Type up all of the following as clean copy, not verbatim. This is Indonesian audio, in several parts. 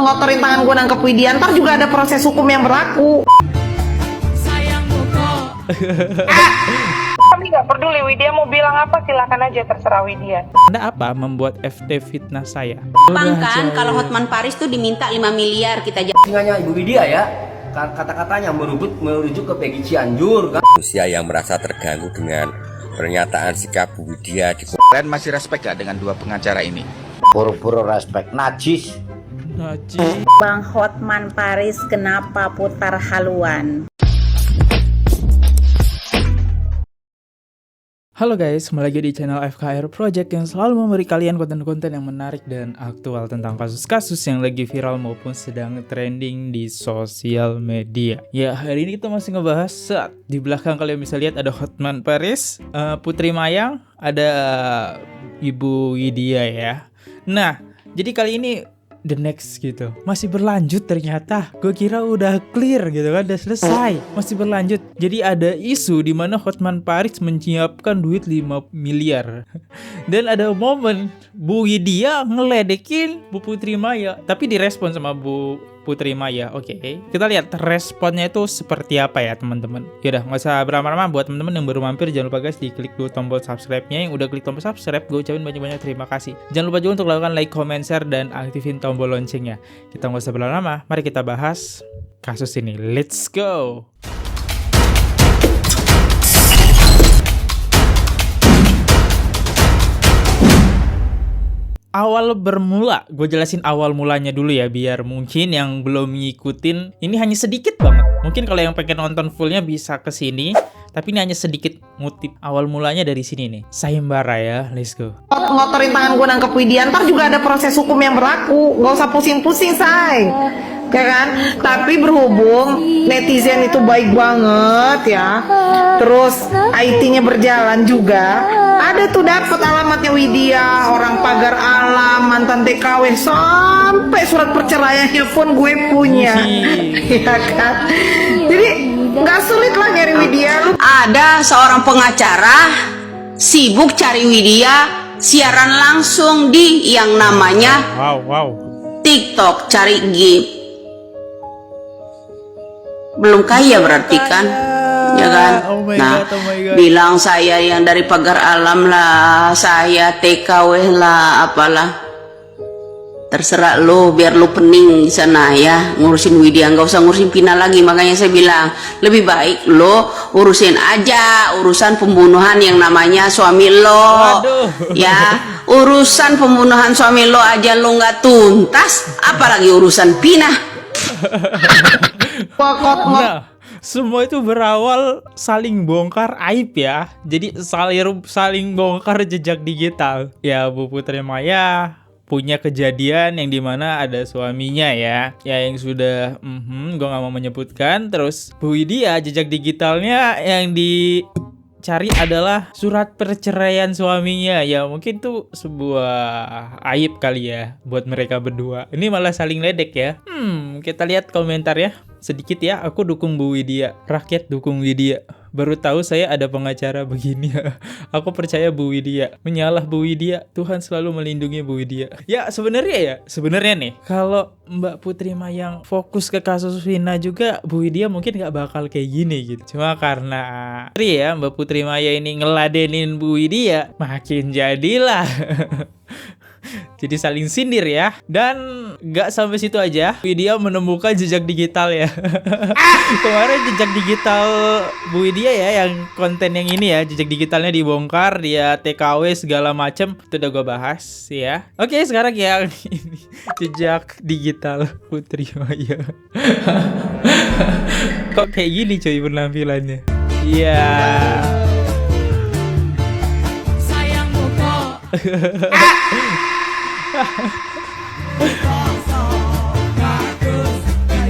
ngotorin tangan gue nangkep Widya, ntar juga ada proses hukum yang berlaku. Kami nggak peduli Widya mau bilang apa, silakan aja, terserah Widya. Anda apa membuat FT fitnah saya? Kan kalau Hotman Paris tuh diminta 5 miliar kita Tinggalnya Ibu Widya ya, kata-katanya merujuk ke Peggy Cianjur kan. Usia yang merasa terganggu dengan pernyataan sikap Bu Widya di Kalian masih respect gak dengan dua pengacara ini? Buru-buru respect najis. Bang Hotman Paris kenapa putar haluan? Halo guys, kembali lagi di channel FKR Project yang selalu memberi kalian konten-konten yang menarik dan aktual tentang kasus-kasus yang lagi viral maupun sedang trending di sosial media. Ya, hari ini kita masih ngebahas di belakang kalian bisa lihat ada Hotman Paris, Putri Mayang, ada Ibu Widya ya. Nah, jadi kali ini the next gitu, masih berlanjut ternyata. Gue kira udah clear gitu kan, udah selesai, masih berlanjut. Jadi ada isu di mana Hotman Paris menyiapkan duit 5 miliar. Dan ada momen Bu Widya ngeledekin Bu Putri Maya, tapi direspon sama Bu Putri Maya. Oke, kita lihat responnya itu seperti apa ya teman-teman. Yaudah, nggak usah berlama-lama. Buat teman-teman yang baru mampir, jangan lupa guys diklik dulu tombol subscribe-nya. Yang udah klik tombol subscribe, gue ucapin banyak-banyak terima kasih. Jangan lupa juga untuk lakukan like, comment, share, dan aktifin tombol loncengnya. Kita nggak usah berlama-lama, mari kita bahas kasus ini. Let's go. Awal bermula, gue jelasin awal mulanya dulu ya, biar mungkin yang belum ngikutin, ini hanya sedikit banget. Mungkin kalau yang pengen nonton fullnya bisa ke sini, tapi ini hanya sedikit ngutip. Awal mulanya dari sini nih, sayembara ya, let's go. Ngotorin tangan gue nangkep Widya, ntar juga ada proses hukum yang berlaku. Gak usah pusing-pusing, say. Ya kan? Tapi berhubung netizen itu baik banget ya, terus IT-nya berjalan juga, ada tuh dapet alamatnya Widya, orang pagar alam, mantan TKW, sampai surat perceraiannya pun gue punya. Ya kan? Jadi nggak sulit lah nyari Widya. Ada seorang pengacara sibuk cari Widya, siaran langsung di yang namanya TikTok, cari gift. Belum kaya berarti kan, ya kan? Nah, bilang saya yang dari pagar alam lah, saya TKW lah, apalah. Terserah lo, biar lo pening di sana ya, ngurusin Widya, nggak usah ngurusin Pina lagi. Makanya saya bilang lebih baik lo urusin aja urusan pembunuhan yang namanya suami lo. Ya, urusan pembunuhan suami lo aja lo nggak tuntas, apalagi urusan Pina. Nah, semua itu berawal saling bongkar aib ya. Jadi saling bongkar jejak digital. Ya, Bu Putri Maya punya kejadian yang dimana ada suaminya ya yang sudah gue nggak mau menyebutkan. Terus Bu Widya jejak digitalnya yang dicari adalah surat perceraian suaminya. Ya mungkin tuh sebuah aib kali ya buat mereka berdua. Ini malah saling ledek ya. Kita lihat komentar ya. Sedikit ya, aku dukung Bu Widya. Rakyat dukung Widya. Baru tahu saya ada pengacara begini. Aku percaya Bu Widya. Menyalah Bu Widya. Tuhan selalu melindungi Bu Widya. Ya sebenarnya nih, kalau Mbak Putri Mayang fokus ke kasus Vina juga, Bu Widya mungkin nggak bakal kayak gini gitu. Cuma karena Mbak Putri Maya ini ngeladenin Bu Widya, makin jadilah. Jadi saling sindir ya. Dan gak sampai situ aja, Widya menemukan jejak digital ya. Kemarin jejak digital Bu Widya ya, yang konten yang ini ya, jejak digitalnya dibongkar, dia TKW segala macem. Itu udah gue bahas ya. Oke, sekarang yang ini, jejak digital Putri Maya. Kok kayak gini coy penampilannya? Iya.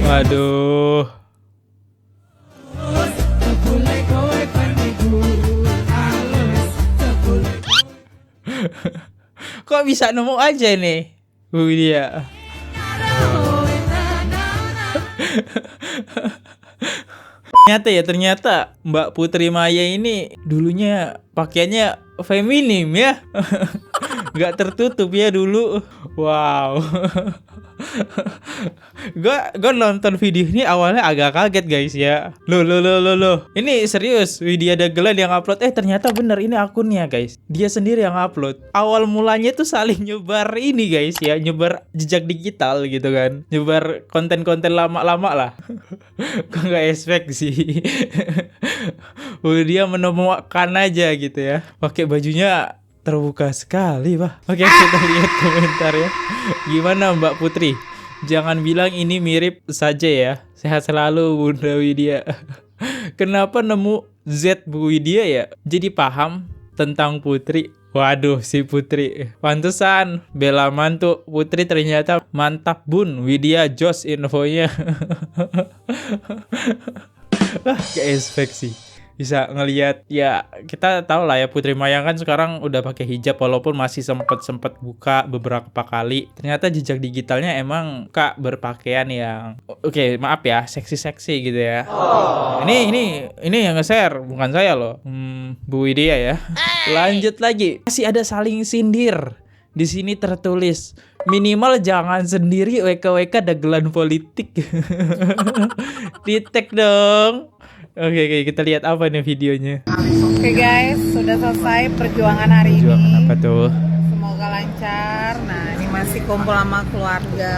Waduh. Kok bisa nemu aja nih Bu Widya? Ternyata Mbak Putri Maya ini dulunya pakaiannya feminim ya. Gak tertutup ya dulu. Wow. Gue nonton video ini awalnya agak kaget guys ya. Loh. Ini serius Widya Dagelan yang upload. Ternyata bener ini akunnya guys. Dia sendiri yang upload. Awal mulanya tuh saling nyebar ini guys ya. Nyebar jejak digital gitu kan. Nyebar konten-konten lama-lama lah. Gue gak expect sih. Widya menemukan aja gitu ya. Pakai bajunya terbuka sekali, Pak. Oke, kita lihat komentar ya. Gimana Mbak Putri? Jangan bilang ini mirip saja ya. Sehat selalu Bunda Widya. Kenapa nemu Z Bu Widya ya? Jadi paham tentang Putri. Waduh, si Putri. Pantesan bela mantu Putri ternyata mantap Bun. Widya jos infonya. Kayak expect sih. Bisa ngelihat ya, kita tahu lah ya Putri Mayang kan sekarang udah pakai hijab walaupun masih sempet buka beberapa kali. Ternyata jejak digitalnya emang Kak berpakaian yang oke, maaf ya, seksi-seksi gitu ya. Ini yang nge-share bukan saya loh. Bu Widya ya. Lanjut lagi. Masih ada saling sindir. Di sini tertulis minimal jangan sendiri WK dagelan politik. Di-tag dong. Oke, kita lihat apa nih videonya. Oke guys, sudah selesai perjuangan hari Perjuangan ini. apa tuh? Semoga lancar. Nah, ini masih kumpul sama keluarga.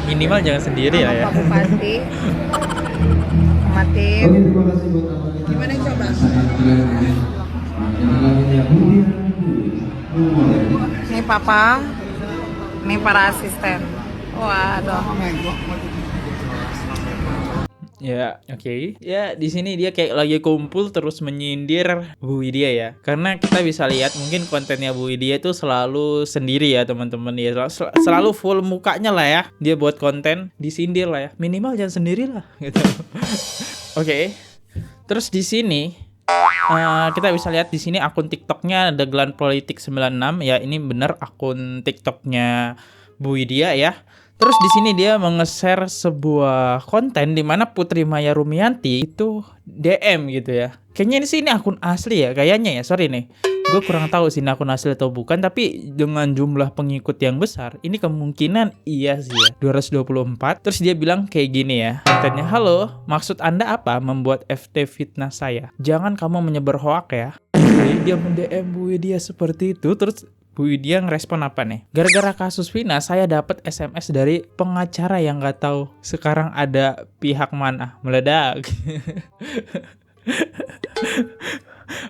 Minimal jangan sendiri sama ya. Pak Bupati. Sama tim. Gimana coba? Ini Papa. Ini para asisten. Waduh. Ya, oke. Ya, di sini dia kayak lagi kumpul terus menyindir Bu Widya ya. Karena kita bisa lihat mungkin kontennya Bu Widya itu selalu sendiri ya, teman-teman ya. Selalu full mukanya lah ya. Dia buat konten disindir lah ya. Minimal jangan sendiri lah gitu. Oke. Terus di sini kita bisa lihat di sini akun TikToknya Dagelan Politik 96 ya. Ini bener akun TikToknya Bu Widya ya. Terus di sini dia nge-share sebuah konten di mana Putri Maya Rumianti itu DM gitu ya. Kayaknya ini akun asli ya, kayaknya ya. Sorry nih. Gue kurang tahu sih ini akun asli atau bukan, tapi dengan jumlah pengikut yang besar, ini kemungkinan iya sih ya. 224. Terus dia bilang kayak gini ya. Kontennya, "Halo, maksud Anda apa membuat FT fitnah saya? Jangan kamu menyebar hoak ya." Jadi dia mend-DM Bu Widya seperti itu. Terus Bu Widya ngerespon apa nih? Gara-gara kasus Vina, saya dapat SMS dari pengacara yang nggak tahu sekarang ada pihak mana meledak.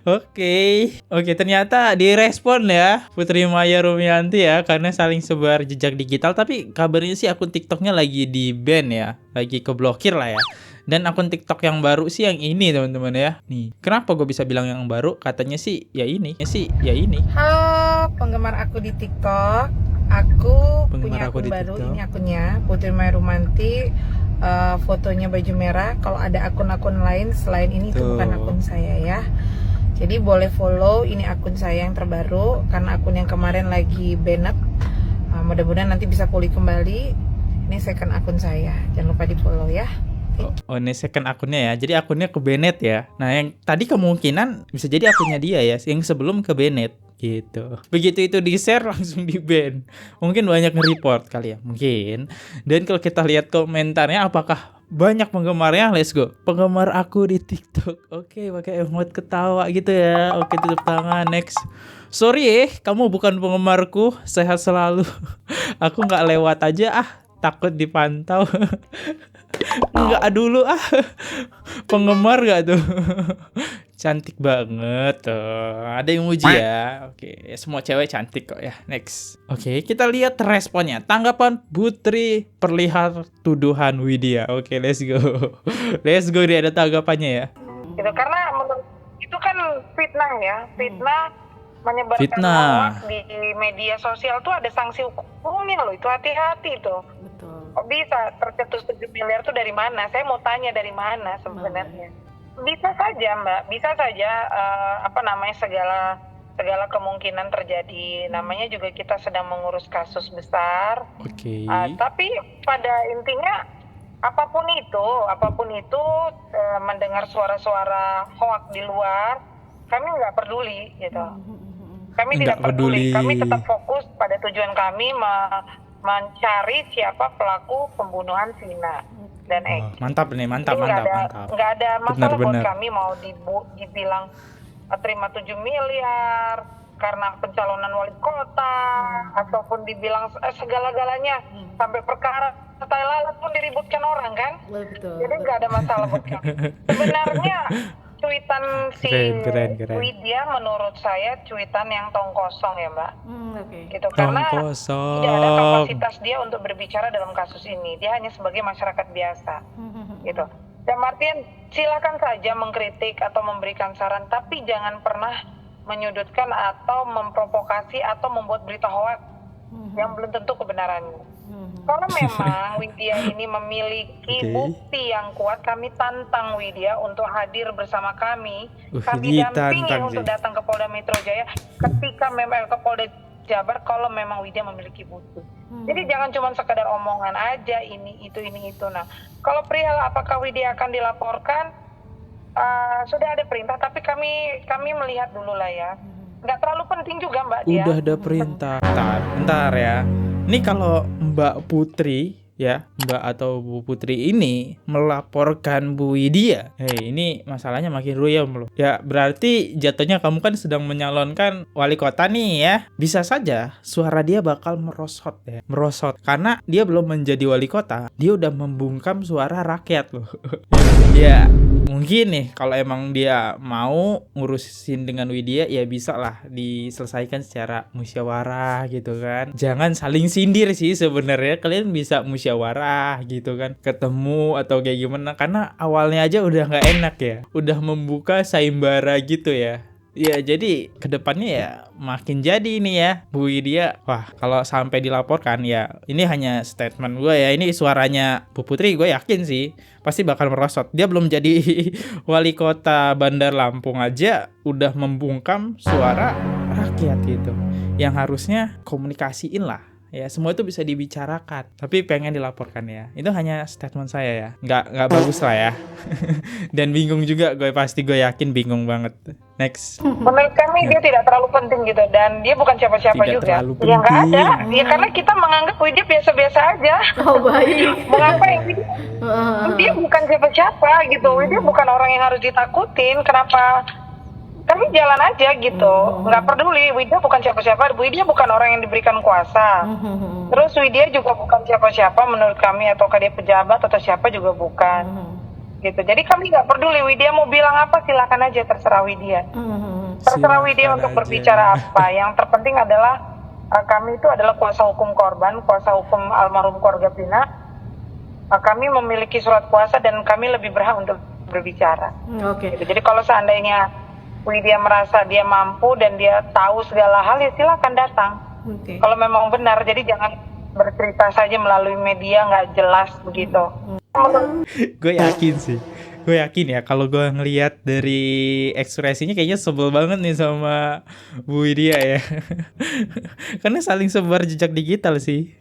Oke, ternyata direspon ya Putri Maya Rumianti ya, karena saling sebar jejak digital. Tapi kabarnya sih akun TikToknya lagi di ban ya, lagi keblokir lah ya. Dan akun TikTok yang baru sih yang ini teman-teman ya. Nih, kenapa gue bisa bilang yang baru? Katanya sih ya ini. Halo penggemar aku di TikTok. Aku Penggemar punya aku akun di baru. TikTok. Ini akunnya Putri Maya Rumianti. Fotonya baju merah. Kalau ada akun-akun lain selain ini itu Tuh. bukan akun saya ya. Jadi boleh follow. Ini akun saya yang terbaru karena akun yang kemarin lagi banned. Mudah-mudahan nanti bisa pulih kembali. Ini second akun saya. Jangan lupa di follow ya. Oh, ini second akunnya ya. Jadi akunnya ke Bennett ya. Nah, yang tadi kemungkinan bisa jadi akunnya dia ya, yang sebelum ke Bennett gitu. Begitu itu di-share langsung di-ban. Mungkin banyak nge-report kali ya, mungkin. Dan kalau kita lihat komentarnya, apakah banyak penggemarnya? Let's go. Penggemar aku di TikTok. Oke, pakai emote ketawa gitu ya. Oke, tutup tangan. Next. Sorry kamu bukan penggemarku. Sehat selalu. Aku nggak lewat aja takut dipantau. Enggak dulu penggemar gak tuh? Cantik banget tuh. Ada yang muji ya. Oke, semua cewek cantik kok ya. Next. Oke, kita lihat responnya. Tanggapan Putri perlihat tuduhan Widya. Oke, let's go. Let's go, dia ada tanggapannya ya. Gitu, karena menurut itu kan fitnah ya, fitnah menyebarkan Fitnah. hoax di media sosial tuh ada sanksi hukumnya loh, itu hati-hati tuh. Betul. Kok bisa tercetus 7 miliar tuh dari mana? Saya mau tanya dari mana sebenarnya. Bisa saja Mbak, bisa saja segala kemungkinan terjadi. Namanya juga kita sedang mengurus kasus besar. Oke. Tapi pada intinya apapun itu mendengar suara-suara hoax di luar, kami nggak peduli gitu. Kami Nggak tidak peduli. peduli. Kami tetap fokus pada tujuan kami mencari siapa pelaku pembunuhan Vina dan Eki. Mantap nih, mantap, Jadi mantap, nggak mantap. ada masalah buat Benar-benar. kami mau dibilang terima 7 miliar karena pencalonan wali kota ataupun dibilang segala-galanya sampai perkara tai lalat pun diributkan orang kan. Betul. Jadi nggak ada masalah buat kami. Sebenarnya cuitan si Keren. Widya menurut saya cuitan yang tong kosong ya Mbak. Oke. Gitu Tong karena kosong. tidak ada kapasitas dia untuk berbicara dalam kasus ini. Dia hanya sebagai masyarakat biasa. Gitu. Dan Martin silakan saja mengkritik atau memberikan saran, tapi jangan pernah menyudutkan atau memprovokasi atau membuat berita hoax yang belum tentu kebenarannya. Kalau memang Widya ini memiliki bukti yang kuat, kami tantang Widya untuk hadir bersama kami. Kami dampingi ditantang untuk sih. datang ke Polda Metro Jaya ketika memang ke Polda Jabar kalau memang Widya memiliki bukti. Jadi jangan cuma sekedar omongan aja ini itu. Nah, kalau perihal apakah Widya akan dilaporkan, sudah ada perintah, tapi kami melihat dulu lah ya. Nggak terlalu penting juga Mbak dia. Udah ada perintah. Bentar ya. Ini kalau Mbak Putri ya, Mbak atau Bu Putri ini melaporkan Bu Widya, ini masalahnya makin ruyam loh. Ya berarti jatuhnya kamu kan sedang menyalonkan wali kota nih ya. Bisa saja suara dia bakal merosot ya. Merosot karena dia belum menjadi wali kota, dia udah membungkam suara rakyat loh. Ya mungkin nih kalau emang dia mau ngurusin dengan Widya ya bisa lah diselesaikan secara musyawarah gitu kan. Jangan saling sindir sih sebenarnya, kalian bisa musyawarah gitu kan, ketemu atau kayak gimana, karena awalnya aja udah nggak enak ya, udah membuka sayembara gitu ya. Ya jadi kedepannya ya makin jadi ini ya Bu Widya. Wah kalau sampai dilaporkan ya ini hanya statement gue ya, ini suaranya Bu Putri gue yakin sih pasti bakal merosot. Dia belum jadi wali kota Bandar Lampung aja udah membungkam suara rakyat gitu, yang harusnya komunikasiin lah ya, semua itu bisa dibicarakan, tapi pengen dilaporkan ya. Itu hanya statement saya ya, nggak bagus lah ya. Dan bingung juga gue, pasti gue yakin bingung banget. Next. Menurut kami dia tidak terlalu penting gitu, dan dia bukan siapa-siapa Tidak juga. terlalu Ya nggak penting. ada. Ya karena kita menganggap Widya biasa-biasa aja. Oh baik. Mengapa yang dia bukan siapa-siapa gitu. Widya bukan orang yang harus ditakutin. Kenapa? Kami jalan aja gitu, nggak peduli. Widya bukan siapa-siapa. Widya bukan orang yang diberikan kuasa. Terus Widya juga bukan siapa-siapa menurut kami, ataukah dia pejabat atau siapa juga bukan. Gitu. Jadi kami nggak peduli Widya mau bilang apa, silakan aja, terserah Widya. Terserah Widya untuk berbicara apa. Yang terpenting adalah kami itu adalah kuasa hukum korban, kuasa hukum almarhum keluarga Vina. Kami memiliki surat kuasa dan kami lebih berhak untuk berbicara. Oke. Gitu. Jadi kalau seandainya Widya merasa dia mampu dan dia tahu segala hal, ya silakan datang. Oke. Kalau memang benar, jadi jangan bercerita saja melalui media nggak jelas begitu. Gue yakin sih, gue yakin ya kalau gue ngelihat dari ekspresinya kayaknya sebel banget nih sama Bu Widya ya. Karena saling sebar jejak digital sih.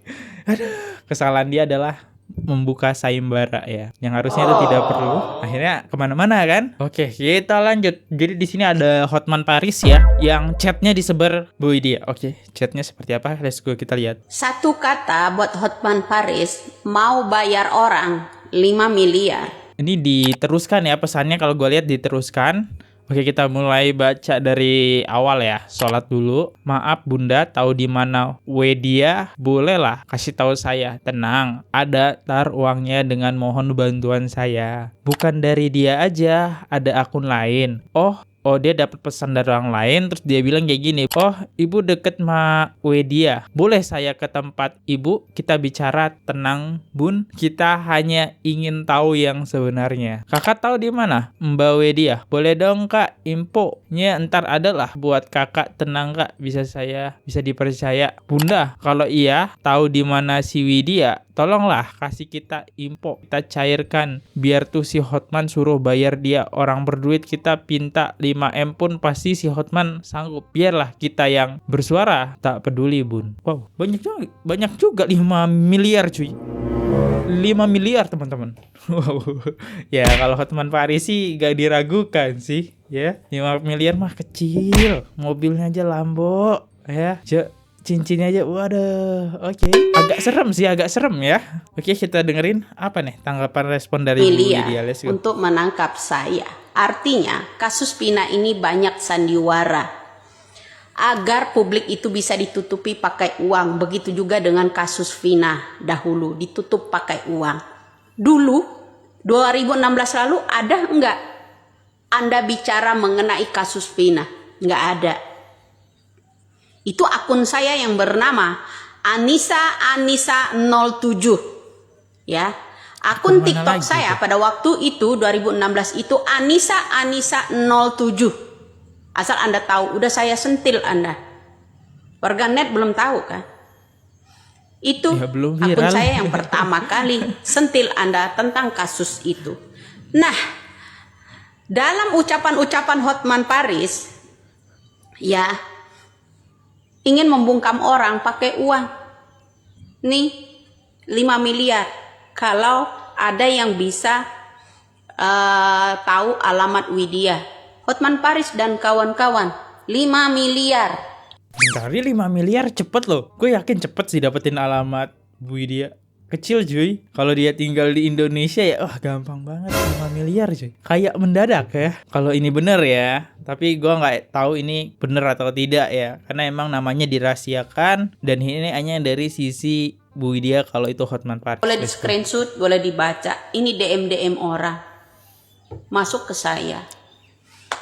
Aduh, kesalahan dia adalah membuka sayembara ya, yang harusnya itu tidak perlu. Akhirnya kemana-mana kan. Oke, kita lanjut. Jadi di sini ada Hotman Paris ya, yang chatnya disebar Bu Widya. Oke, chatnya seperti apa? Let's go, kita lihat. Satu kata buat Hotman Paris, mau bayar orang 5 miliar. Ini diteruskan ya pesannya, kalau gue lihat diteruskan. Oke, kita mulai baca dari awal ya. Sholat dulu. Maaf Bunda, tahu di mana Widya? Bolehlah kasih tahu saya. Tenang, ada tar uangnya dengan mohon bantuan saya. Bukan dari dia aja, ada akun lain. Oh dia dapat pesan dari orang lain, terus dia bilang kayak gini. Oh, ibu deket sama Widya. Boleh saya ke tempat ibu? Kita bicara. Tenang Bun, kita hanya ingin tahu yang sebenarnya. Kakak tahu di mana Mbak Widya? Boleh dong kak, infonya ntar ada lah buat kakak. Tenang kak, bisa dipercaya. Bunda, kalau iya tahu di mana si Widya, tolonglah kasih kita info, kita cairkan biar tuh si Hotman suruh bayar dia. Orang berduit kita pinta 5M pun pasti si Hotman sanggup. Biarlah kita yang bersuara, tak peduli Bun. Wow, banyak juga 5 miliar cuy. 5 miliar teman-teman. Wow. Ya kalau Hotman Paris sih gak diragukan sih ya. 5 miliar mah kecil, mobilnya aja Lambo ya. cincinnya aja. Waduh, oke. Agak serem sih, agak serem ya. Oke, kita dengerin apa nih tanggapan respon dari Bu Media Widya. Let's go. untuk menangkap saya. Artinya kasus Pina ini banyak sandiwara agar publik itu bisa ditutupi pakai uang. Begitu juga dengan kasus Vina dahulu ditutup pakai uang. Dulu 2016 lalu ada enggak Anda bicara mengenai kasus Vina? Enggak ada. Itu akun saya yang bernama Anissa 07 ya. Akun Mana TikTok lagi saya tuh? pada waktu itu 2016 itu Anissa 07. Asal Anda tahu, udah saya sentil Anda. Warganet belum tahu kan? Itu Ya, belum akun viral. saya yang pertama kali sentil Anda tentang kasus itu. Nah, dalam ucapan-ucapan Hotman Paris ya ingin membungkam orang pakai uang. Nih 5 miliar. Kalau ada yang bisa tahu alamat Widya, Hotman Paris dan kawan-kawan, 5 miliar. Dari 5 miliar cepet loh. Gue yakin cepet sih dapetin alamat Bu Widya. Kecil cuy. Kalau dia tinggal di Indonesia ya, wah gampang banget 5 miliar cuy. Kayak mendadak ya. Kalau ini bener ya. Tapi gue nggak tahu ini bener atau tidak ya. Karena emang namanya dirahasiakan dan ini hanya dari sisi Bu Widya kalau itu Hotman Paris. Boleh di screenshot, boleh dibaca. Ini DM orang masuk ke saya.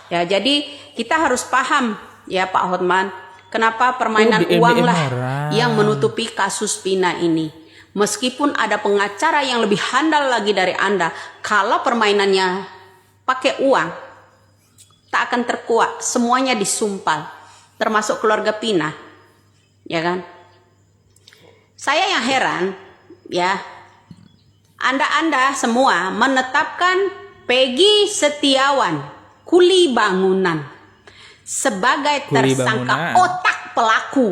Ya, jadi kita harus paham ya Pak Hotman, kenapa permainan DM uang lah orang. yang menutupi kasus Pina ini. Meskipun ada pengacara yang lebih handal lagi dari Anda, kalau permainannya pakai uang, tak akan terkuat. Semuanya disumpal, termasuk keluarga Pina, ya kan? Saya yang heran, ya, Anda semua menetapkan Peggy Setiawan, kuli bangunan, sebagai Kuli tersangka bangunan. otak pelaku,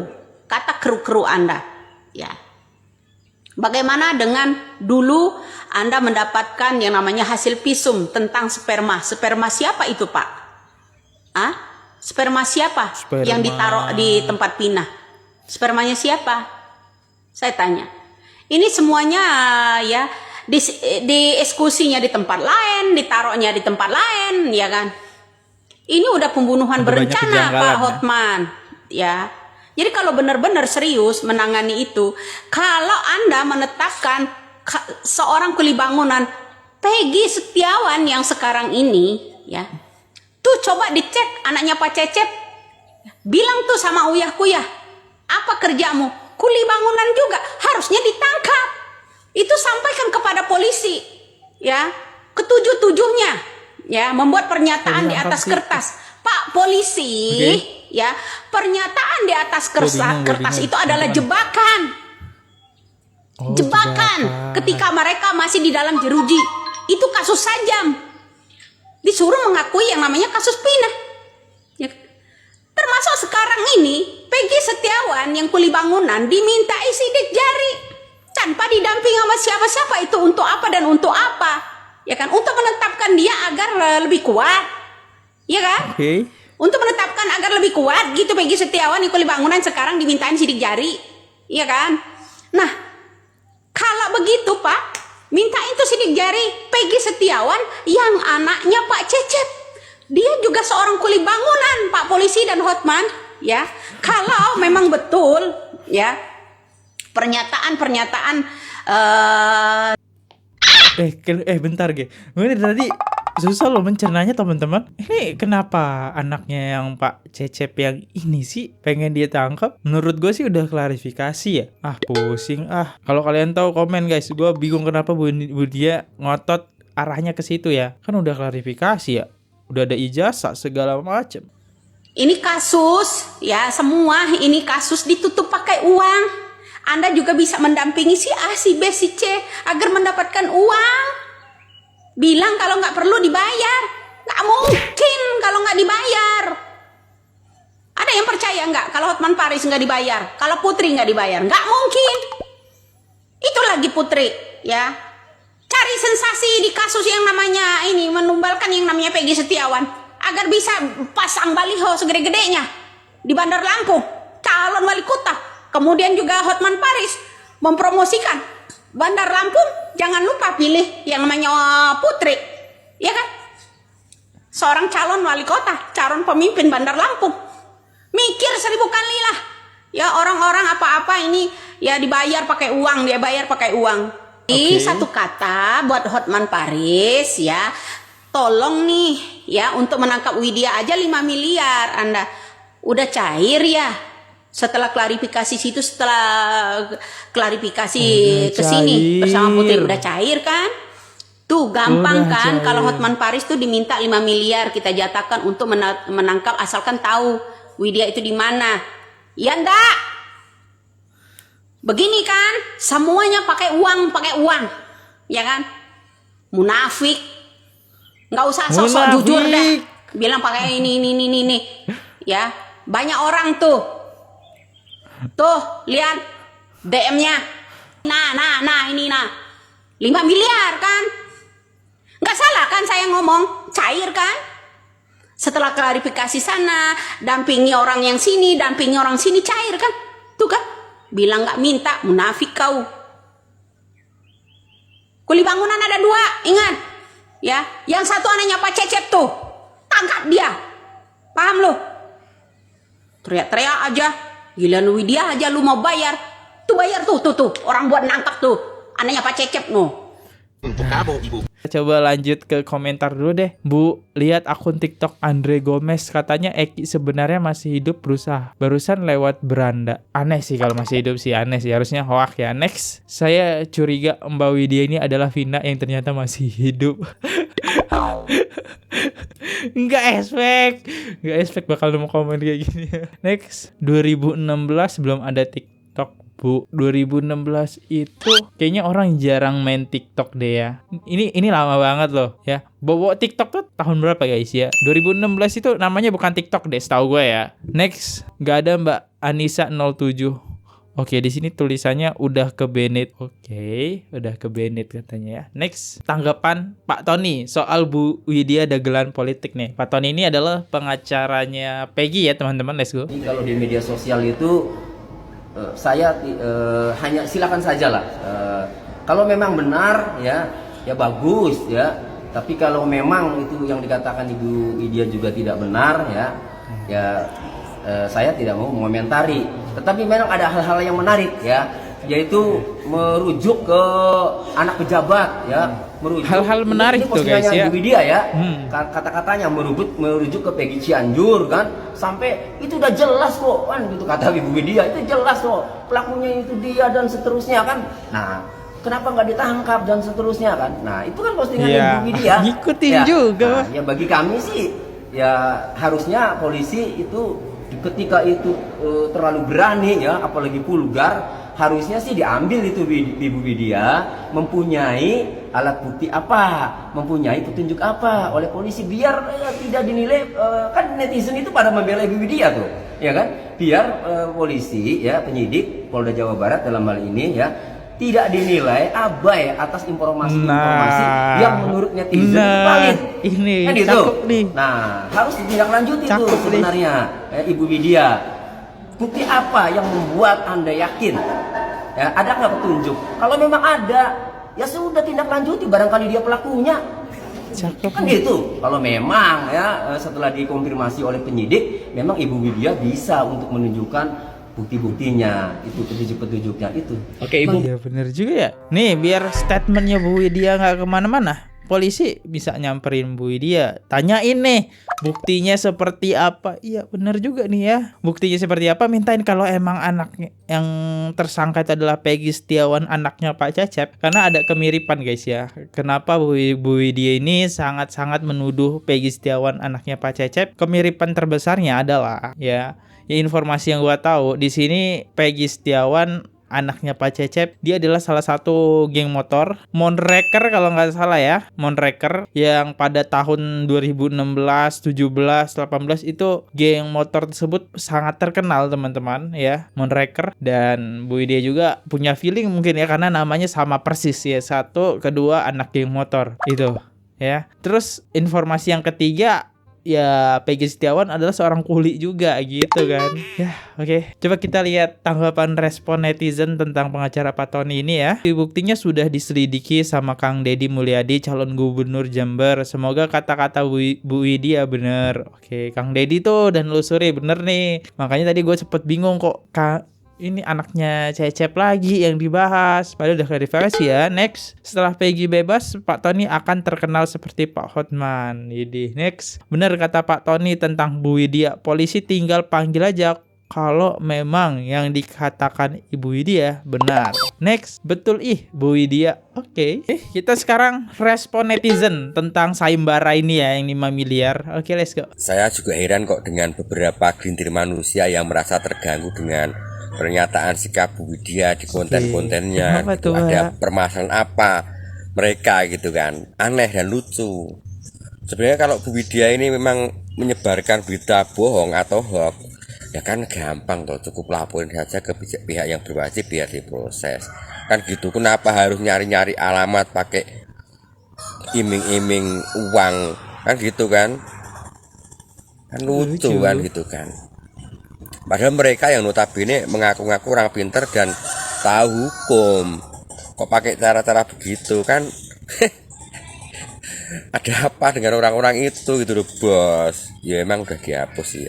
kata kru-kru Anda, ya. Bagaimana dengan dulu Anda mendapatkan yang namanya hasil visum tentang sperma? Sperma siapa itu, Pak? Ah? Sperma siapa Sperma. yang ditaruh di tempat Pina? Spermanya siapa? Saya tanya. Ini semuanya ya diskusinya di tempat lain, ditaruhnya di tempat lain, ya kan? Ini udah pembunuhan Ada banyak berencana, kejanggalan, Pak ya. Hotman, ya. Jadi kalau benar-benar serius menangani itu, kalau Anda menetapkan seorang kuli bangunan Peggy Setiawan yang sekarang ini, ya, tuh coba dicek anaknya Pak Cecep, bilang tuh sama Uyah Kuyah, apa kerjamu? Kuli bangunan juga, harusnya ditangkap. Itu sampaikan kepada polisi, ya, ketujuh-tujuhnya, ya, membuat pernyataan di atas kertas. Pak polisi, ya, pernyataan di atas kertas itu adalah jebakan. Oh, jebakan ketika mereka masih di dalam jeruji. Itu kasus sajam. Disuruh mengakui yang namanya kasus Pina. Ya. Termasuk sekarang ini Peggy Setiawan yang kuli bangunan dimintai sidik jari tanpa didamping sama siapa-siapa. Itu untuk apa dan untuk apa? Ya kan, untuk menetapkan dia agar lebih kuat. Ya kan? Oke. Untuk menetapkan agar lebih kuat gitu Peggy Setiawan yang kuli bangunan sekarang dimintain sidik jari. Iya kan? Nah, kalau begitu Pak, mintain tuh sidik jari Peggy Setiawan yang anaknya Pak Cecep. Dia juga seorang kuli bangunan, Pak polisi dan Hotman, ya. Kalau memang betul, ya, pernyataan-pernyataan Bentar Ge. Ini tadi susah loh mencernanya teman-teman. Ini kenapa anaknya yang Pak Cecep yang ini sih pengen dia tangkap? Menurut gue sih udah klarifikasi ya. Ah pusing ah. Kalau kalian tahu komen guys. Gue bingung kenapa Bu Widya ngotot arahnya ke situ ya. Kan udah klarifikasi ya. Udah ada ijazah segala macem. ini kasus, ya, semua ini kasus ditutup pakai uang. Anda juga bisa mendampingi si A, si B, si C agar mendapatkan uang. Bilang kalau nggak perlu dibayar. Nggak mungkin kalau nggak dibayar. Ada yang percaya nggak kalau Hotman Paris nggak dibayar? Kalau Putri nggak dibayar? Nggak mungkin. Itu lagi Putri, ya. Cari sensasi di kasus yang namanya ini, menumbalkan yang namanya Peggy Setiawan agar bisa pasang baliho segede-gedenya di Bandar Lampung, calon wali kota. Kemudian juga Hotman Paris mempromosikan Bandar Lampung, jangan lupa pilih yang namanya Putri, ya kan? Seorang calon wali kota, calon pemimpin Bandar Lampung. Mikir 1000 kali lah. Ya orang-orang apa-apa ini ya dibayar pakai uang, dia bayar pakai uang. Ini satu kata buat Hotman Paris ya. Tolong nih ya untuk menangkap Widya aja 5 miliar Anda. Udah cair ya. Setelah klarifikasi situ, setelah klarifikasi ke sini bersama Putri udah cair kan? Tuh gampang kan kalau Hotman Paris tuh diminta 5 miliar kita jatakan untuk menangkap asalkan tahu Widya itu di mana. Ya enggak? Begini kan? Semuanya pakai uang. Ya kan? Munafik. Nggak usah sosok jujur dah. Bilang pakai ini. Ya, banyak orang tuh. Tuh, lihat DM-nya. Nah, ini 5 miliar kan? Nggak salah kan saya ngomong, cair kan? Setelah klarifikasi sana, dampingi orang yang sini, dampingi orang sini, cair kan? Tuh kan? Bilang nggak minta, munafik kau. Kuli bangunan ada 2, ingat. Ya, yang satu anaknya Pak Cecep tuh. Tangkap dia. Paham lu? Teriak-teriak aja. Giliran Widya aja lu mau bayar. Tuh bayar tuh. Orang buat nangkap tuh. Anaknya Pak Cecep no. Untuk kamu, Ibu. Coba lanjut ke komentar dulu deh. Bu, lihat akun TikTok Andre Gomez, katanya Eki sebenarnya masih hidup, berusaha. Barusan lewat beranda. Aneh sih kalau masih hidup sih, aneh sih. Harusnya hoak ya. Next, saya curiga Mbak Widya ini adalah Vina yang ternyata masih hidup. Nggak expect bakal nemu komen kayak gini. Next, 2016 belum ada TikTok, Bu. 2016 itu kayaknya orang jarang main TikTok deh ya. Ini lama banget loh ya. Bawa TikTok tuh tahun berapa guys ya? 2016 itu namanya bukan TikTok deh setahu gue ya. Next, nggak ada Mbak Anissa 07. Oke, di sini tulisannya udah ke Bennett. Oke, udah ke Bennett katanya ya. Next, tanggapan Pak Tony soal Bu Widya dagelan politik nih. Pak Tony ini adalah pengacaranya Peggy ya teman-teman. Let's go. Jadi kalau di media sosial itu saya hanya silakan saja lah. Kalau memang benar ya bagus ya. Tapi kalau memang itu yang dikatakan Ibu Widya juga tidak benar ya saya tidak mau mengomentari. Tetapi memang ada hal-hal yang menarik ya, yaitu merujuk ke anak pejabat ya, merujuk hal-hal menarik ini tuh guys ya. Ibu Widya ya, kata-katanya merujuk ke Peggy Cianjur kan, sampai itu udah jelas kok kan, gitu kata Ibu Widya, itu jelas kok pelakunya itu dia dan seterusnya kan. Nah, kenapa nggak ditangkap dan seterusnya kan? Nah, itu kan postingan Ibu Widya. Ngikutin ya. juga. Nah, ya bagi kami sih ya harusnya polisi itu ketika itu terlalu berani ya, apalagi vulgar, harusnya sih diambil itu Ibu Widya, mempunyai alat bukti apa, mempunyai petunjuk apa oleh polisi, biar tidak dinilai kan netizen itu pada membela Ibu Widya tuh, ya kan? Biar polisi ya, penyidik Polda Jawa Barat dalam hal ini ya, tidak dinilai abai atas informasi-informasi yang menurut netizen valid. Ini kan itu. Nah, harus ditindaklanjuti itu sebenarnya Ibu Widya. Bukti apa yang membuat Anda yakin? Ya, ada nggak petunjuk? Kalau memang ada, ya sudah tindaklanjuti, barangkali dia pelakunya. Kan gitu. Kalau memang ya setelah dikonfirmasi oleh penyidik, memang Ibu Widya bisa untuk menunjukkan bukti-buktinya, itu petunjuk-petunjuknya itu. Oke Ibu. Ya bener juga ya. Nih biar statementnya Bu Widya nggak kemana-mana, polisi bisa nyamperin Bu Widya, tanyain nih buktinya seperti apa. Iya bener juga nih ya, buktinya seperti apa, mintain kalau emang anaknya yang tersangka itu adalah Peggy Setiawan, anaknya Pak Cecep. Karena ada kemiripan guys ya. Kenapa Bu Widya ini sangat-sangat menuduh Peggy Setiawan anaknya Pak Cecep? Kemiripan terbesarnya adalah ya informasi yang gua tahu di sini, Peggy Setiawan anaknya Pak Cecep, dia adalah salah satu geng motor Monreker kalau nggak salah ya, Monreker yang pada tahun 2016, 17, 18 itu geng motor tersebut sangat terkenal teman-teman ya, Monreker. Dan Bu Widya juga punya feeling mungkin ya, karena namanya sama persis ya, satu kedua anak geng motor itu ya. Terus informasi yang ketiga ya Peggy Setiawan adalah seorang kuli juga gitu kan. Ya, oke. Coba kita lihat tanggapan respon netizen tentang pengacara Pak Tony ini ya. Buktinya sudah diselidiki sama Kang Deddy Mulyadi, calon gubernur Jember. Semoga kata-kata Bu Widya bener. Oke, Kang Deddy tuh dan lusuri bener nih. Makanya tadi gue sempet bingung kok ini anaknya Cecep lagi yang dibahas. Padahal udah klarifikasi ya. Next, setelah Peggy bebas, Pak Tony akan terkenal seperti Pak Hotman. Jadi next, benar kata Pak Tony tentang Bu Widya. Polisi tinggal panggil aja kalau memang yang dikatakan Ibu Widya benar. Next, betul Bu Widya. Oke. Kita sekarang respon netizen tentang sayembara ini ya yang 5 miliar. Oke, let's go. Saya juga heran kok dengan beberapa gelintir manusia yang merasa terganggu dengan pernyataan sikap Bu Widya di konten-kontennya. Kenapa Gitu. tuh, Ada Pak? permasalahan apa mereka gitu kan, aneh dan lucu. Sebenarnya kalau Bu Widya ini memang menyebarkan berita bohong atau hoax, ya kan gampang toh, cukup laporin saja ke pihak yang berwajib biar diproses. Kan gitu, kenapa harus nyari-nyari alamat pakai iming-iming uang, kan gitu kan? Kan lucu kan gitu kan. Padahal mereka yang notabene mengaku-ngaku orang pinter dan tahu hukum, kok pakai cara-cara begitu kan? Ada apa dengan orang-orang itu gitu loh bos? Ya emang udah dihapus sih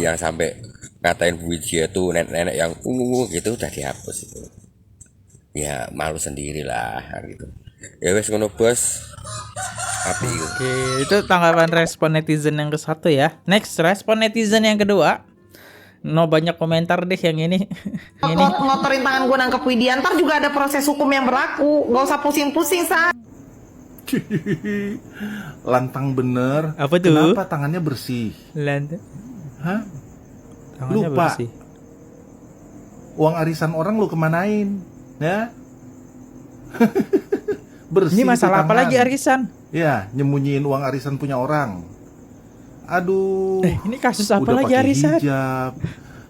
yang sampai ngatain Bu Widya itu nenek-nenek yang gitu udah dihapus itu. Ya malu sendirilah gitu. Ya wes ngono bos. Api itu. Oke, itu tanggapan respon netizen yang ke-1 ya. Next, respon netizen yang kedua. No, banyak komentar deh yang ini. Ngotorin tangan gue nangkep Widya, ntar juga ada proses hukum yang berlaku. Gak usah pusing-pusing, Say. Lantang bener. Apa tuh? Kenapa tangannya bersih? Hah? Tangannya Lupa. bersih. Uang arisan orang lu kemanain? Ya? Bersih. Ini masalah itu apa tangan. lagi arisan? Ya, nyembunyiin uang arisan punya orang. Aduh. Ini kasus apa udah lagi pakai arisan? hijab.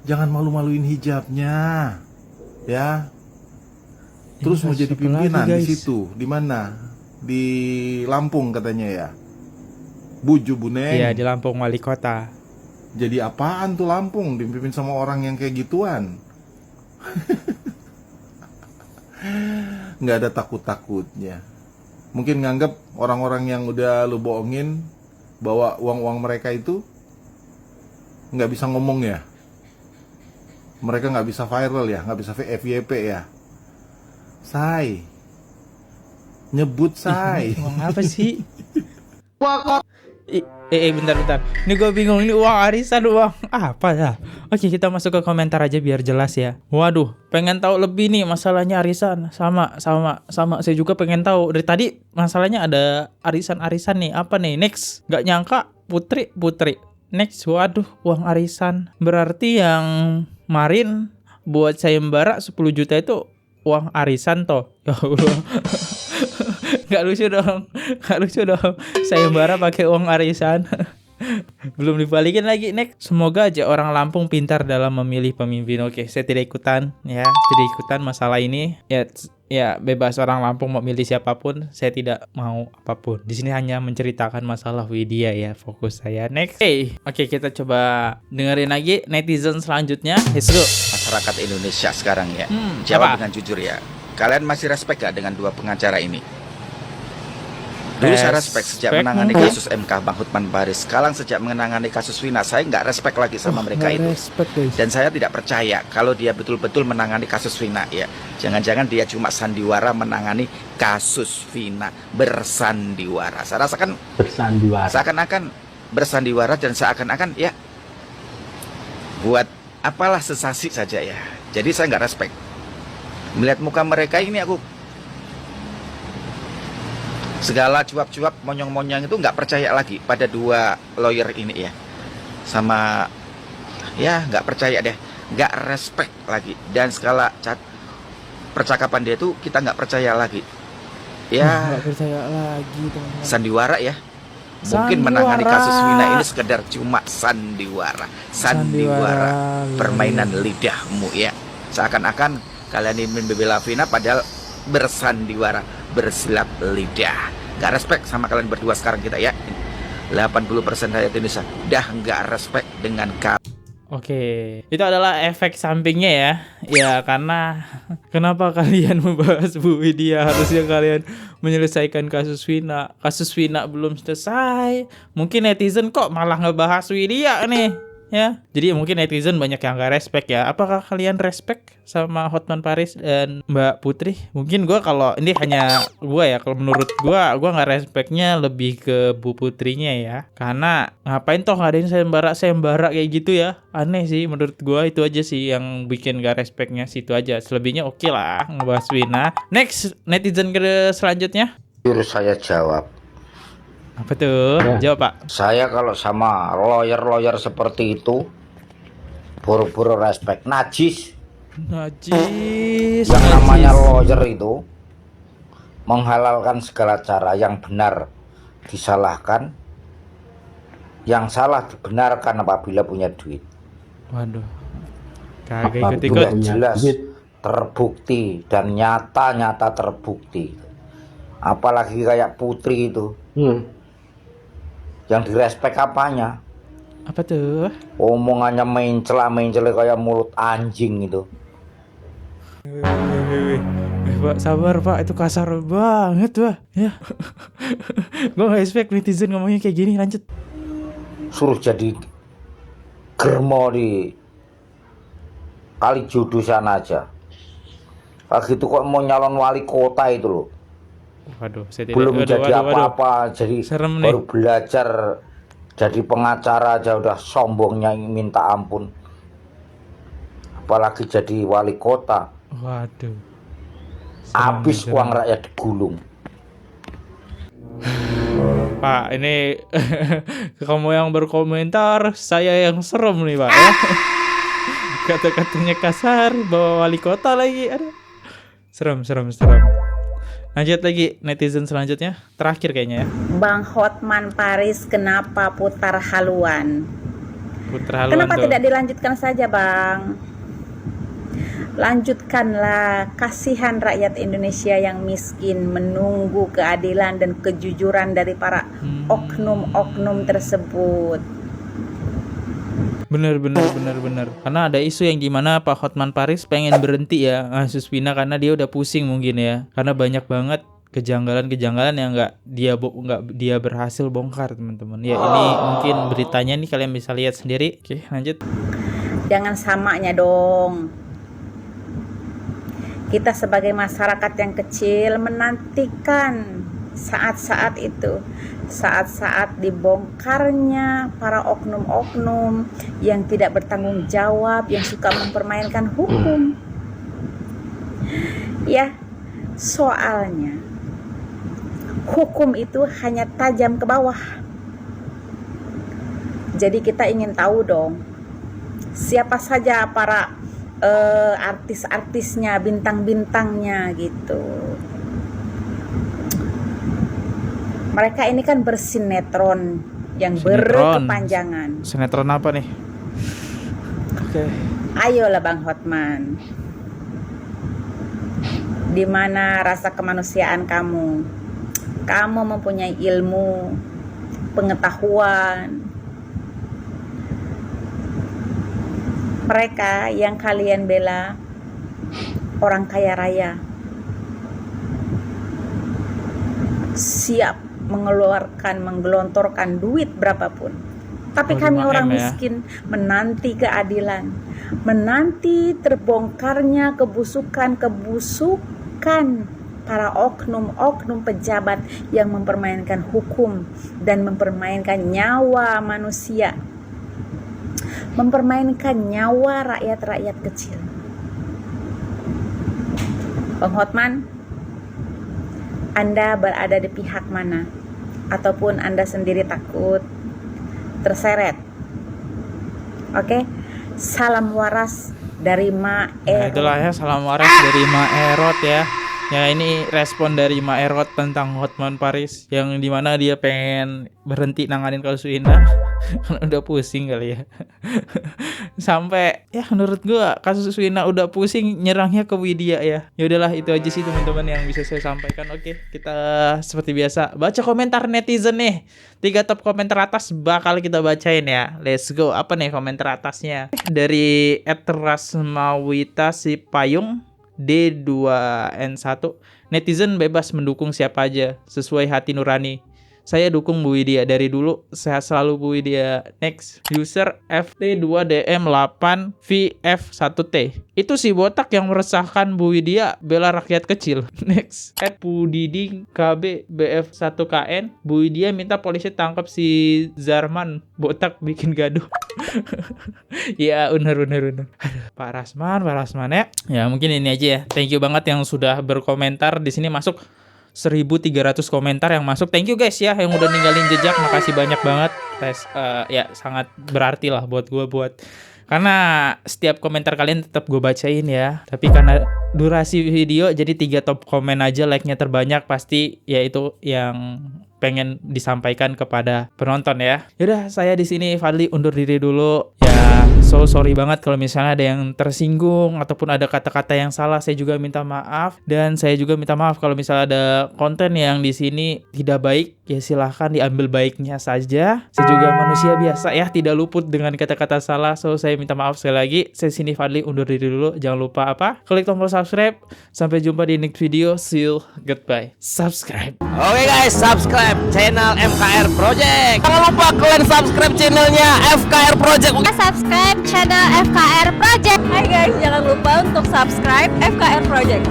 Jangan malu-maluin hijabnya. Ya. Terus mau kasus jadi apa pimpinan lagi, di guys? situ. Di mana? Di Lampung katanya ya. Buju Buneng. Iya, di Lampung wali kota. Jadi apaan tuh Lampung dipimpin sama orang yang kayak gituan? Nggak ada takut-takutnya. Mungkin nganggap orang-orang yang udah lu bohongin bawa uang-uang mereka itu nggak bisa ngomong ya. Mereka nggak bisa viral ya, nggak bisa FYP ya. Say, nyebut say. Uang apa sih? Gua Bentar. Ini gue bingung, ini uang arisan, uang apa ya? Oke, kita masuk ke komentar aja biar jelas ya. Waduh, pengen tahu lebih nih masalahnya arisan. Sama. Saya juga pengen tahu. Dari tadi masalahnya ada arisan-arisan nih. Apa nih? Next, nggak nyangka Putri. Next, waduh, uang arisan. Berarti yang kemarin buat sayembara 10 juta itu uang arisan toh. Ya Allah. Gak lucu dong. Sayembara pakai uang arisan. Belum dibalikin lagi. Next, semoga aja orang Lampung pintar dalam memilih pemimpin. Oke, saya tidak ikutan ya. Tidak ikutan masalah ini. Ya bebas orang Lampung mau milih siapapun. Saya tidak mau apapun. Di sini hanya menceritakan masalah Widya ya. Fokus saya. Next. Oke, kita coba dengerin lagi netizen selanjutnya. Let's go. Masyarakat Indonesia sekarang ya. Apa? Jawab dengan jujur ya. Kalian masih respect gak dengan dua pengacara ini? Dulu saya respect sejak menangani kasus MK Bang Hotman Paris. Sekarang sejak menangani kasus Vina, saya nggak respect lagi sama mereka itu. Dan saya tidak percaya kalau dia betul-betul menangani kasus Vina ya. Jangan-jangan dia cuma sandiwara menangani kasus Vina, bersandiwara. Saya rasakan bersandiwara. Seakan-akan bersandiwara dan seakan-akan ya buat apalah sensasi saja ya. Jadi saya nggak respect. Melihat muka mereka ini aku segala cuap-cuap monyong-monyong itu nggak percaya lagi pada dua lawyer ini ya. Sama ya nggak percaya deh, nggak respect lagi. Dan segala percakapan dia itu kita nggak percaya lagi. Ya Nggak percaya lagi teman-teman. sandiwara ya. Mungkin menangani kasus Vina ini sekedar cuma sandiwara. Permainan lidahmu ya. Seakan-akan kalian ini membela Vina padahal bersandiwara, bersilat lidah. Gak respect sama kalian berdua sekarang kita ya. 80% rakyat Indonesia dah nggak respect dengan Oke, itu adalah efek sampingnya ya. Ya karena kenapa kalian membahas Bu Widya? Harusnya kalian menyelesaikan kasus Vina. Kasus Vina belum selesai. Mungkin netizen kok malah ngebahas Widya nih. Ya, jadi mungkin netizen banyak yang gak respect ya. Apakah kalian respect sama Hotman Paris dan Mbak Putri? Mungkin gue kalau ini hanya gue ya, kalau menurut gue gak respectnya lebih ke Bu Putrinya ya. Karena ngapain toh ngadain sayembara kayak gitu ya? Aneh sih menurut gue, itu aja sih yang bikin gak respectnya, situ aja. Selebihnya oke lah ngebahas Wina. Next, netizen ke selanjutnya. Jurus saya jawab. Apa tuh? Jawab Pak. Saya kalau sama lawyer seperti itu buru-buru respect. Najis. Yang namanya lawyer itu menghalalkan segala cara, yang benar disalahkan, yang salah dibenarkan apabila punya duit. Waduh. Kagak Sudah ikut-ikut. jelas terbukti dan nyata terbukti. Apalagi kayak Putri itu. Yang direspek apanya? Apa tuh? Omongannya mencela kayak mulut anjing itu. Pak, sabar Pak, itu kasar banget Pak. Ya. Gue gak expect netizen ngomongnya kayak gini. Lanjut. Suruh jadi germo di kali jodoh sana aja. Kayak gitu kok mau nyalon wali kota itu loh. Waduh, saya tidak. Belum jadi apa-apa, jadi serem baru nih. belajar jadi pengacara aja udah sombongnya minta ampun. Apalagi jadi wali kota. Waduh. Habis uang rakyat digulung. Pak, ini kamu yang berkomentar, saya yang serem nih Pak ya. Kata-katanya kasar, bawa wali kota lagi. Aduh. Serem. Lanjut lagi netizen selanjutnya, terakhir kayaknya ya. Bang Hotman Paris kenapa putar haluan? Putra haluan Kenapa tuh. tidak dilanjutkan saja Bang? Lanjutkanlah, kasihan rakyat Indonesia yang miskin menunggu keadilan dan kejujuran dari para oknum-oknum tersebut. Bener. Karena ada isu yang dimana Pak Hotman Paris pengen berhenti ya kasus Vina karena dia udah pusing mungkin ya. Karena banyak banget kejanggalan-kejanggalan yang nggak dia berhasil bongkar teman-teman. Ya ini mungkin beritanya nih kalian bisa lihat sendiri. Oke, lanjut. Jangan samanya dong. Kita sebagai masyarakat yang kecil menantikan saat-saat itu, saat-saat dibongkarnya para oknum-oknum yang tidak bertanggung jawab, yang suka mempermainkan hukum. Ya, soalnya hukum itu hanya tajam ke bawah. Jadi kita ingin tahu dong, siapa saja para artis-artisnya, bintang-bintangnya gitu. Mereka ini kan bersinetron yang berkepanjangan. Sinetron apa nih? Oke. Ayolah Bang Hotman. Di mana rasa kemanusiaan kamu? Kamu mempunyai ilmu, pengetahuan. Mereka yang kalian bela orang kaya raya, siap menggelontorkan duit berapapun. Tapi kami orang miskin menanti keadilan, menanti terbongkarnya kebusukan para oknum-oknum pejabat yang mempermainkan hukum dan mempermainkan nyawa manusia, mempermainkan nyawa rakyat-rakyat kecil. Bang Hotman, Anda berada di pihak mana? Ataupun Anda sendiri takut terseret? Oke, salam waras dari Ma Erot. Nah, itulah ya, salam waras dari Ma Erot ya. Ya ini respon dari Ma Erot tentang Hotman Paris yang dimana dia pengen berhenti nanganin kasus Vina. Udah pusing kali ya. Sampai ya menurut gua kasus Wina udah pusing, nyerangnya ke Widya ya. Ya udahlah, itu aja sih teman-teman yang bisa saya sampaikan. Oke, kita seperti biasa baca komentar netizen nih. 3 top komentar atas bakal kita bacain ya. Let's go. Apa nih komentar atasnya? Dari @rasmawita si payung D2N1. Netizen bebas mendukung siapa aja sesuai hati nurani. Saya dukung Bu Widya dari dulu, sehat selalu Bu Widya. Next, user FT2DM8VF1T. Itu si botak yang meresahkan Bu Widya bela rakyat kecil. Next, @pudiding KB BF1KN. Bu Widya minta polisi tangkap si Zarman, botak bikin gaduh. Ya, bener. Aduh, Pak Rasman ya. Ya, mungkin ini aja ya. Thank you banget yang sudah berkomentar di sini, masuk 1.300 komentar yang masuk. Thank you guys ya yang udah ninggalin jejak. Makasih banyak banget. Ya sangat berarti lah buat gue, karena setiap komentar kalian tetap gue bacain ya. Tapi karena durasi video jadi 3 top komen aja, like-nya terbanyak pasti ya itu yang pengen disampaikan kepada penonton ya. Yaudah, saya di sini Fadli undur diri dulu. Ya, sorry banget kalau misalnya ada yang tersinggung ataupun ada kata-kata yang salah. Saya juga minta maaf, dan saya juga minta maaf kalau misalnya ada konten yang di sini tidak baik. Ya silahkan diambil baiknya saja. Saya juga manusia biasa ya, tidak luput dengan kata-kata salah. So saya minta maaf sekali lagi. Saya sini Fadli undur diri dulu. Jangan lupa klik tombol subscribe. Sampai jumpa di next video. See you. Goodbye. Subscribe. Oke guys, subscribe channel FKR Project. Jangan lupa kalian subscribe channelnya FKR Project. Subscribe channel FKR Project. Hai guys, jangan lupa untuk subscribe FKR Project.